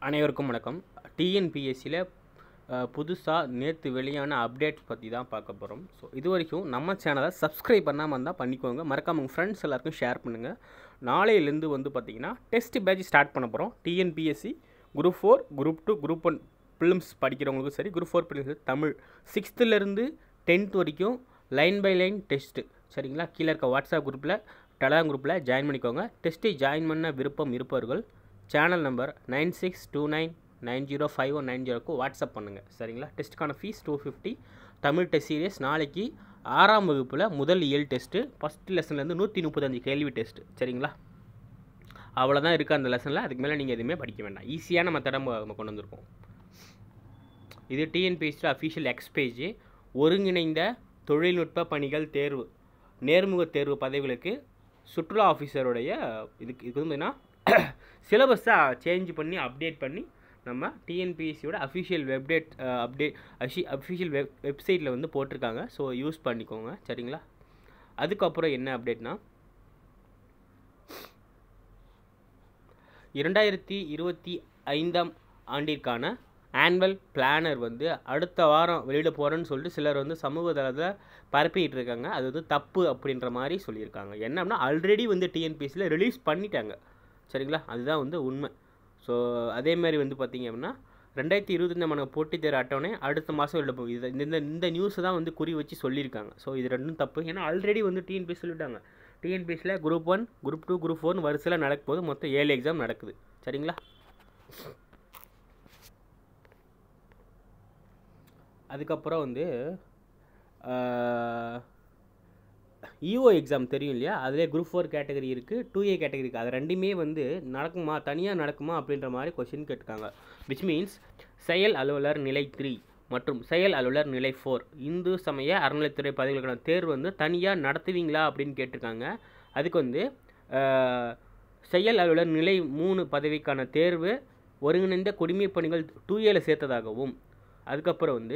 அனைவருக்கும் வணக்கம். டிஎன்பிஎஸ்சியில் புதுசாக நேற்று வெளியான அப்டேட்ஸ் பற்றி தான் பார்க்க போகிறோம். ஸோ இது வரைக்கும் நம்ம சேனலை சப்ஸ்கிரைப் பண்ணாமல் இருந்தால் பண்ணிக்கோங்க. மறக்காம உங்கள் ஃப்ரெண்ட்ஸ் எல்லாருக்கும் ஷேர் பண்ணுங்கள். நாளையிலேருந்து பார்த்திங்கன்னா டெஸ்ட் பேட்ச் ஸ்டார்ட் பண்ண போகிறோம். டிஎன்பிஎஸ்சி குரூப் 4, குரூப் 2, குரூப் 1 ஃபிலிம்ஸ் படிக்கிறவங்களுக்கும் சரி, குரூப் 4 படிக்கிறது தமிழ் 6th-லேருந்து 10th வரைக்கும் லைன் பை லைன் டெஸ்ட்டு. சரிங்களா? கீழே இருக்க வாட்ஸ்அப் குரூப்பில், டெலகிராம் குரூப்பில் ஜாயின் பண்ணிக்கோங்க. டெஸ்ட்டை ஜாயின் பண்ண விருப்பம் இருப்பவர்கள் சேனல் நம்பர் 9629905190க்கு வாட்ஸ்அப் பண்ணுங்கள். சரிங்களா? டெஸ்ட்டுக்கான ஃபீஸ் 250. தமிழ் டெஸ்ட் சீரியஸ் நாளைக்கு 6ஆம் வகுப்பில் முதல் இயல் டெஸ்ட்டு ஃபஸ்ட் லெசன்லேருந்து 135 கேள்வி டெஸ்ட்டு. சரிங்களா? அவ்வளோதான் இருக்குது அந்த லெசனில். அதுக்கு மேலே நீங்கள் எதுவுமே படிக்க வேண்டாம். ஈஸியான மெத்தடை நம்ம கொண்டு வந்திருக்கோம். இது டிஎன்பிஎஸ்சி அஃபிஷியல் எக்ஸ் பேஜ். ஒருங்கிணைந்த தொழில்நுட்ப பணிகள் தேர்வு, நேர்முக தேர்வு பதவிகளுக்கு சுற்றுலா ஆஃபீஸருடைய இதுக்கு பார்த்தீங்கன்னா சிலபஸை சேஞ்ச் பண்ணி அப்டேட் பண்ணி நம்ம டிஎன்பிஎஸ்சியோட அஃபிஷியல் அஃபிஷியல் வெப்சைட்டில் போட்டிருக்காங்க. ஸோ யூஸ் பண்ணிக்கோங்க. சரிங்களா? அதுக்கப்புறம் என்ன அப்டேட்னா, 2025ஆம் ஆண்டிற்கான ஆனுவல் பிளானர் அடுத்த வாரம் வெளியிட போகிறேன்னு சொல்லிட்டு சிலர் சமூக தளத்தில் பரப்பிக்கிட்டு இருக்காங்க. அது தப்பு அப்படின்ற மாதிரி சொல்லியிருக்காங்க. என்னன்னா ஆல்ரெடி டிஎன்பிஎஸ்சியில் ரிலீஸ் பண்ணிட்டாங்க. சரிங்களா? அதுதான் உண்மை. ஸோ அதேமாதிரி பார்த்திங்க அப்படின்னா 2025 போட்டித் தேர்வு அட்டவணை அடுத்த மாதம் வெளியிட போகுது. இந்த நியூஸை தான் குறி வச்சு சொல்லியிருக்காங்க. ஸோ இது ரெண்டும் தப்பு. ஏன்னா ஆல்ரெடி டிஎன்பிஎஸ்சி சொல்லிட்டாங்க. டிஎன்பிஎஸ்சியில் குரூப் 1, குரூப் 2, குரூப் 4 வரிசையில் நடக்கும்போது மொத்தம் 7 எக்ஸாம் நடக்குது. சரிங்களா? அதுக்கப்புறம் இஓ எக்ஸாம் தெரியும் இல்லையா? அதிலே குரூப் 4 கேட்டகரி இருக்குது, 2A கேட்டகரி இருக்குது. அது ரெண்டுமே நடக்குமா, தனியாக நடக்குமா அப்படின்ற மாதிரி கொஸ்டின் கேட்டிருக்காங்க. விச் மீன்ஸ் செயல் அலுவலர் நிலை 3 மற்றும் செயல் அலுவலர் நிலை 4 இந்து சமய அறநிலைத்துறை பதவிகளுக்கான தேர்வு தனியாக நடத்துவீங்களா அப்படின்னு கேட்டிருக்காங்க. அதுக்கு செயல் அலுவலர் நிலை 3 பதவிக்கான தேர்வு ஒருங்கிணைந்த குடிமைப் பணிகள் 2Aல சேர்த்ததாகவும், அதுக்கப்புறம்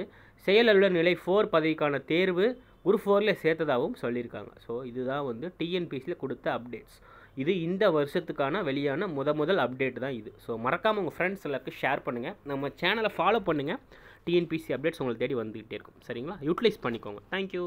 செயல் அலுவலர் நிலை 4 பதவிக்கான தேர்வு குரூப் 4ல் சேர்த்ததாகவும் சொல்லியிருக்காங்க. ஸோ இதுதான் டிஎன்பிஎஸ்சியில் கொடுத்த அப்டேட்ஸ். இது இந்த வருஷத்துக்கான வெளியான முதல் அப்டேட் தான் இது. ஸோ மறக்காமல் உங்கள் ஃப்ரெண்ட்ஸ் எல்லாருக்கும் ஷேர் பண்ணுங்கள். நம்ம சேனலை ஃபாலோ பண்ணுங்கள். டிஎன்பிஎஸ்சி அப்டேட்ஸ் உங்களுக்கு தேடி வந்துகிட்டே இருக்கும். சரிங்களா? யூட்டிலைஸ் பண்ணிக்கோங்க. தேங்க்யூ.